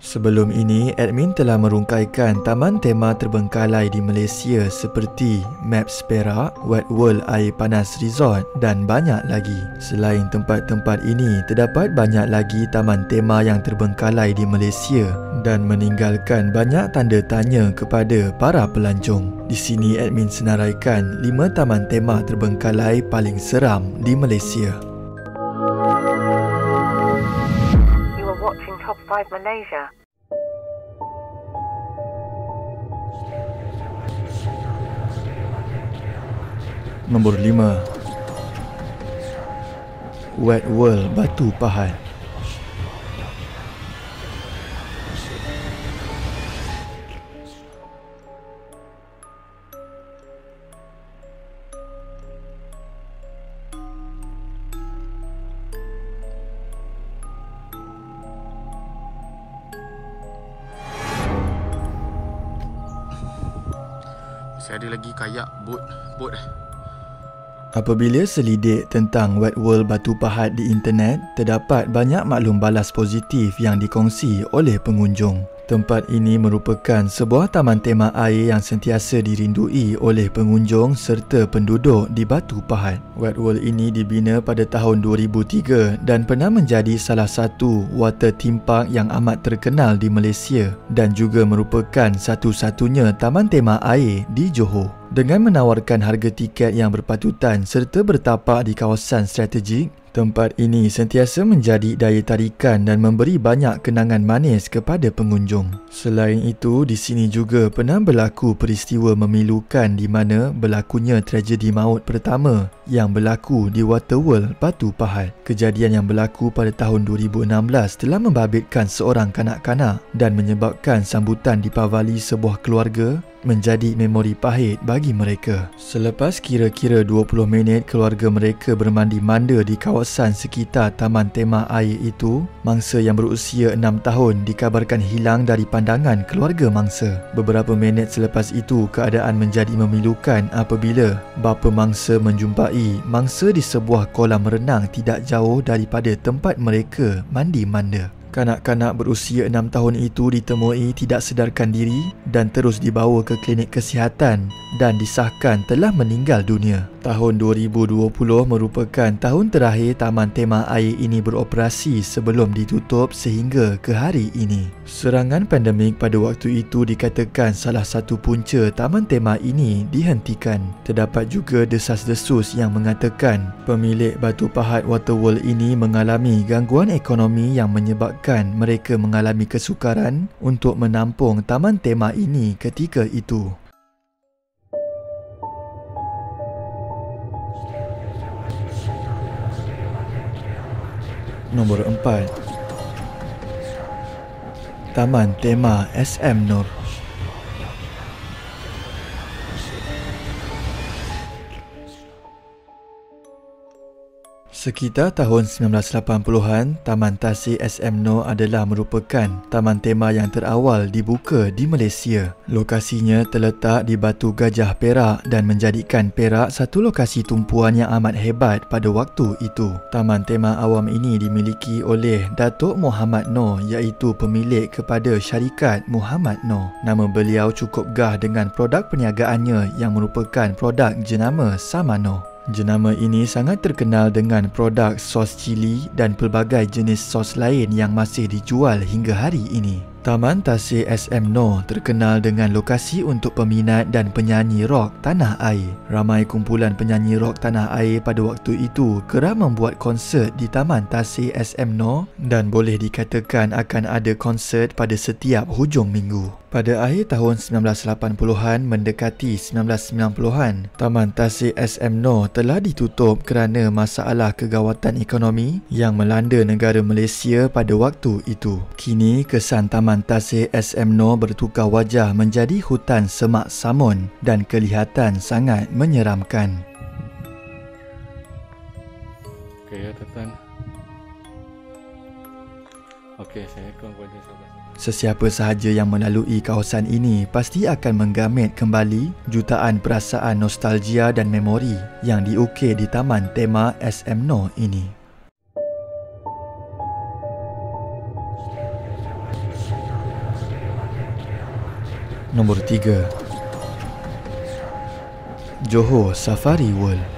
Sebelum ini, admin telah merungkaikan taman tema terbengkalai di Malaysia seperti Maps Perak, Wet World Air Panas Resort dan banyak lagi. Selain tempat-tempat ini, terdapat banyak lagi taman tema yang terbengkalai di Malaysia dan meninggalkan banyak tanda tanya kepada para pelancong. Di sini admin senaraikan 5 taman tema terbengkalai paling seram di Malaysia. Watching Top 5 Malaysia. Nombor 5, Wet World Batu Pahat. Saya ada lagi kayak bot. Apabila selidik tentang Wet World Batu Pahat di internet, terdapat banyak maklum balas positif yang dikongsi oleh pengunjung. Tempat ini merupakan sebuah taman tema air yang sentiasa dirindui oleh pengunjung serta penduduk di Batu Pahat. Wet World ini dibina pada tahun 2003 dan pernah menjadi salah satu water theme park yang amat terkenal di Malaysia dan juga merupakan satu-satunya taman tema air di Johor. Dengan menawarkan harga tiket yang berpatutan serta bertapak di kawasan strategik, tempat ini sentiasa menjadi daya tarikan dan memberi banyak kenangan manis kepada pengunjung. Selain itu, di sini juga pernah berlaku peristiwa memilukan di mana berlakunya tragedi maut pertama yang berlaku di Waterworld Batu Pahat. Kejadian yang berlaku pada tahun 2016 telah membabitkan seorang kanak-kanak dan menyebabkan sambutan dipawali sebuah keluarga menjadi memori pahit bagi mereka. Selepas kira-kira 20 minit keluarga mereka bermandi manda di kawasan sekitar taman tema air itu, mangsa yang berusia 6 tahun dikabarkan hilang dari pandangan keluarga mangsa. Beberapa minit selepas itu, keadaan menjadi memilukan apabila bapa mangsa menjumpai mangsa di sebuah kolam renang tidak jauh daripada tempat mereka mandi manda. Kanak-kanak berusia 6 tahun itu ditemui tidak sedarkan diri dan terus dibawa ke klinik kesihatan dan disahkan telah meninggal dunia. Tahun 2020 merupakan tahun terakhir taman tema air ini beroperasi sebelum ditutup sehingga ke hari ini. Serangan pandemik pada waktu itu dikatakan salah satu punca taman tema ini dihentikan. Terdapat juga desas-desus yang mengatakan pemilik Batu Pahat Waterworld ini mengalami gangguan ekonomi yang menyebabkan mereka mengalami kesukaran untuk menampung taman tema ini ketika itu. Nombor 4, Taman Tema SM Nur. Sekitar tahun 1980-an, Taman Tasik SM Nur adalah merupakan taman tema yang terawal dibuka di Malaysia. Lokasinya terletak di Batu Gajah Perak dan menjadikan Perak satu lokasi tumpuan yang amat hebat pada waktu itu. Taman tema awam ini dimiliki oleh Datuk Muhammad Noor, iaitu pemilik kepada syarikat Muhammad Noor. Nama beliau cukup gah dengan produk perniagaannya yang merupakan produk jenama Samano. Jenama ini sangat terkenal dengan produk sos cili dan pelbagai jenis sos lain yang masih dijual hingga hari ini. Taman Tasik SM Nur terkenal dengan lokasi untuk peminat dan penyanyi rock tanah air. Ramai kumpulan penyanyi rock tanah air pada waktu itu kerap membuat konsert di Taman Tasik SM Nur dan boleh dikatakan akan ada konsert pada setiap hujung minggu. Pada akhir tahun 1980-an mendekati 1990-an, Taman Tasik SM Nur telah ditutup kerana masalah kegawatan ekonomi yang melanda negara Malaysia pada waktu itu. Kini kesan Taman Tasik SM Nur bertukar wajah menjadi hutan semak samun dan kelihatan sangat menyeramkan. Okey ya tuan. Okey, saya akan kepada sahabat. Sesiapa sahaja yang melalui kawasan ini pasti akan menggamit kembali jutaan perasaan nostalgia dan memori yang diukir di Taman Tema SM Nur ini. Nombor 3, Johor Safari World.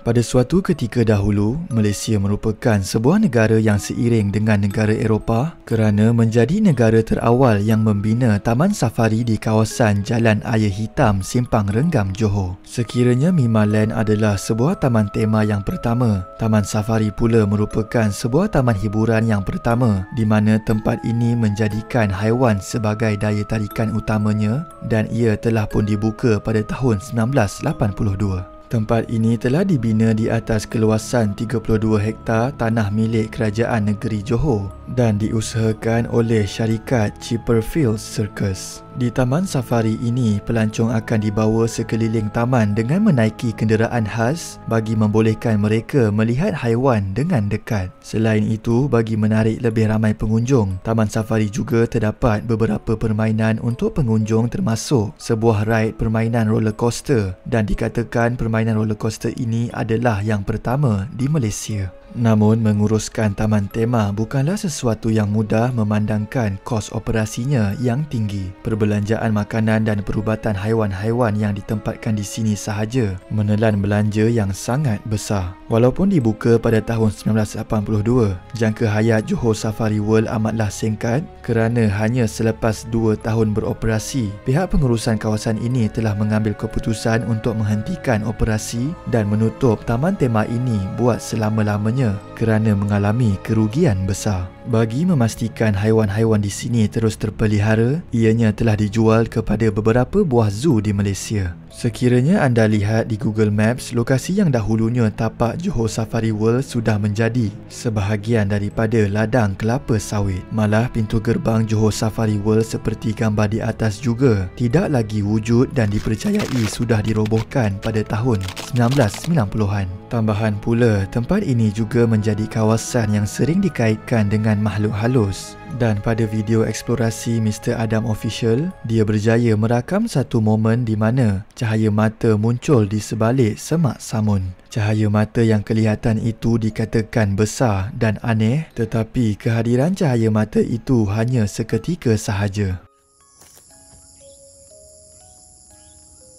Pada suatu ketika dahulu, Malaysia merupakan sebuah negara yang seiring dengan negara Eropah kerana menjadi negara terawal yang membina taman safari di kawasan Jalan Air Hitam, Simpang Renggam, Johor. Sekiranya Mimaland adalah sebuah taman tema yang pertama, taman safari pula merupakan sebuah taman hiburan yang pertama di mana tempat ini menjadikan haiwan sebagai daya tarikan utamanya dan ia telah pun dibuka pada tahun 1982. Tempat ini telah dibina di atas keluasan 32 hektar tanah milik Kerajaan Negeri Johor dan diusahakan oleh syarikat Chipperfield Circus. Di taman safari ini, pelancong akan dibawa sekeliling taman dengan menaiki kenderaan khas bagi membolehkan mereka melihat haiwan dengan dekat. Selain itu, bagi menarik lebih ramai pengunjung, taman safari juga terdapat beberapa permainan untuk pengunjung termasuk sebuah ride permainan roller coaster dan dikatakan permainan roller coaster ini adalah yang pertama di Malaysia. Namun, menguruskan taman tema bukanlah sesuatu yang mudah memandangkan kos operasinya yang tinggi. Perbelanjaan makanan dan perubatan haiwan-haiwan yang ditempatkan di sini sahaja menelan belanja yang sangat besar. Walaupun dibuka pada tahun 1982, jangka hayat Johor Safari World amatlah singkat kerana hanya selepas 2 tahun beroperasi, pihak pengurusan kawasan ini telah mengambil keputusan untuk menghentikan operasi dan menutup taman tema ini buat selama-lamanya kerana mengalami kerugian besar. Bagi memastikan haiwan-haiwan di sini terus terpelihara, ianya telah dijual kepada beberapa buah zoo di Malaysia. Sekiranya anda lihat di Google Maps, lokasi yang dahulunya tapak Johor Safari World sudah menjadi sebahagian daripada ladang kelapa sawit. Malah pintu gerbang Johor Safari World seperti gambar di atas juga tidak lagi wujud dan dipercayai sudah dirobohkan pada tahun 1990-an. Tambahan pula, tempat ini juga menjadi kawasan yang sering dikaitkan dengan makhluk halus. Dan pada video eksplorasi Mr. Adam Official, dia berjaya merakam satu momen di mana cahaya mata muncul di sebalik semak samun. Cahaya mata yang kelihatan itu dikatakan besar dan aneh, tetapi kehadiran cahaya mata itu hanya seketika sahaja.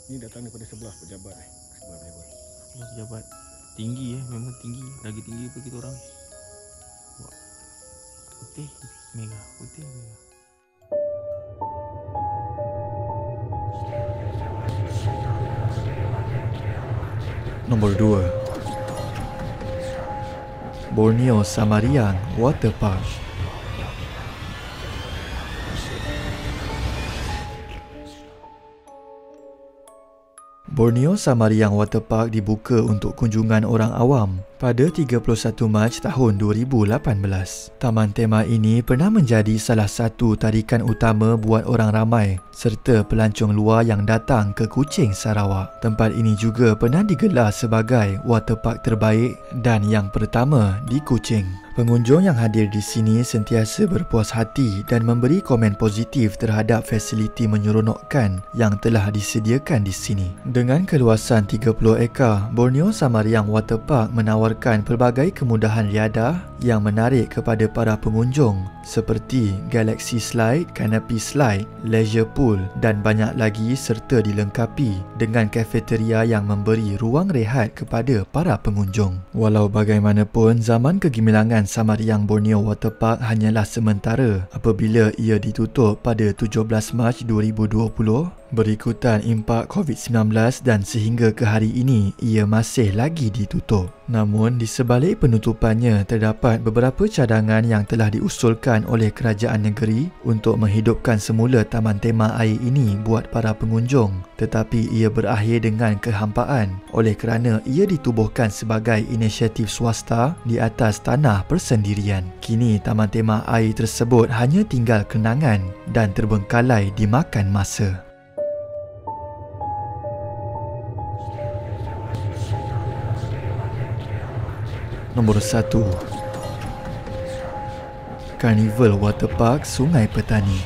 Ni datang daripada sebelah pejabat sebelah pejabat. Sebelah pejabat. Tinggi memang tinggi. Lagi tinggi apa kita orang. Putih merah, putih merah. Nombor 2, Borneo Samariang Water Park. Borneo Samariang Water Park dibuka untuk kunjungan orang awam pada 31 Mac tahun 2018. Taman tema ini pernah menjadi salah satu tarikan utama buat orang ramai serta pelancong luar yang datang ke Kuching, Sarawak. Tempat ini juga pernah digelar sebagai waterpark terbaik dan yang pertama di Kuching. Pengunjung yang hadir di sini sentiasa berpuas hati dan memberi komen positif terhadap fasiliti menyeronokkan yang telah disediakan di sini. Dengan keluasan 30 ekar, Borneo Samariang Water Park menawarkan pelbagai kemudahan riadah yang menarik kepada para pengunjung seperti Galaxy Slide, Canopy Slide, Leisure Pool dan banyak lagi serta dilengkapi dengan kafeteria yang memberi ruang rehat kepada para pengunjung. Walau bagaimanapun, zaman kegemilangan Samariang Borneo Water Park hanyalah sementara apabila ia ditutup pada 17 Mac 2020 berikutan impak COVID-19 dan sehingga ke hari ini ia masih lagi ditutup. Namun di sebalik penutupannya terdapat beberapa cadangan yang telah diusulkan oleh kerajaan negeri untuk menghidupkan semula taman tema air ini buat para pengunjung, tetapi ia berakhir dengan kehampaan oleh kerana ia ditubuhkan sebagai inisiatif swasta di atas tanah persendirian. Kini taman tema air tersebut hanya tinggal kenangan dan terbengkalai dimakan masa. Nombor 1, Carnival Waterpark Sungai Petani.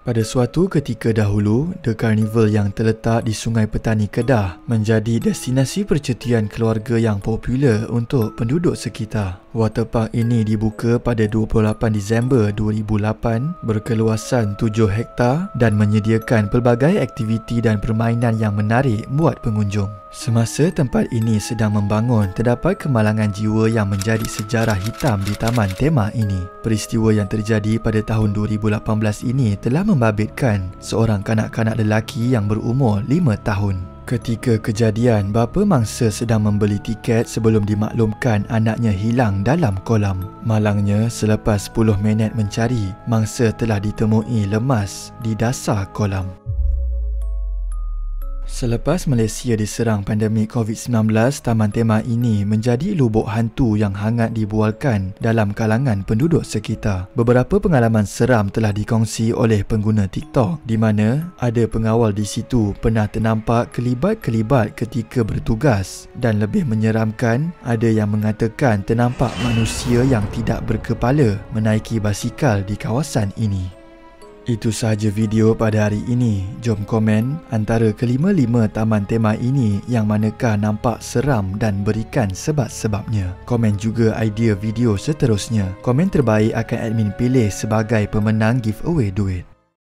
Pada suatu ketika dahulu, The Carnival yang terletak di Sungai Petani Kedah menjadi destinasi percutian keluarga yang popular untuk penduduk sekitar. Waterpark ini dibuka pada 28 Disember 2008, berkeluasan 7 hektar dan menyediakan pelbagai aktiviti dan permainan yang menarik buat pengunjung. Semasa tempat ini sedang membangun, terdapat kemalangan jiwa yang menjadi sejarah hitam di taman tema ini. Peristiwa yang terjadi pada tahun 2018 ini telah membabitkan seorang kanak-kanak lelaki yang berumur 5 tahun. Ketika kejadian, bapa mangsa sedang membeli tiket sebelum dimaklumkan anaknya hilang dalam kolam. Malangnya, selepas 10 minit mencari, mangsa telah ditemui lemas di dasar kolam. Selepas Malaysia diserang pandemik COVID-19, taman tema ini menjadi lubuk hantu yang hangat dibualkan dalam kalangan penduduk sekitar. Beberapa pengalaman seram telah dikongsi oleh pengguna TikTok di mana ada pengawal di situ pernah ternampak kelibat-kelibat ketika bertugas, dan lebih menyeramkan, ada yang mengatakan ternampak manusia yang tidak berkepala menaiki basikal di kawasan ini. Itu sahaja video pada hari ini. Jom komen antara kelima-lima taman tema ini yang manakah nampak seram dan berikan sebab-sebabnya. Komen juga idea video seterusnya. Komen terbaik akan admin pilih sebagai pemenang giveaway duit.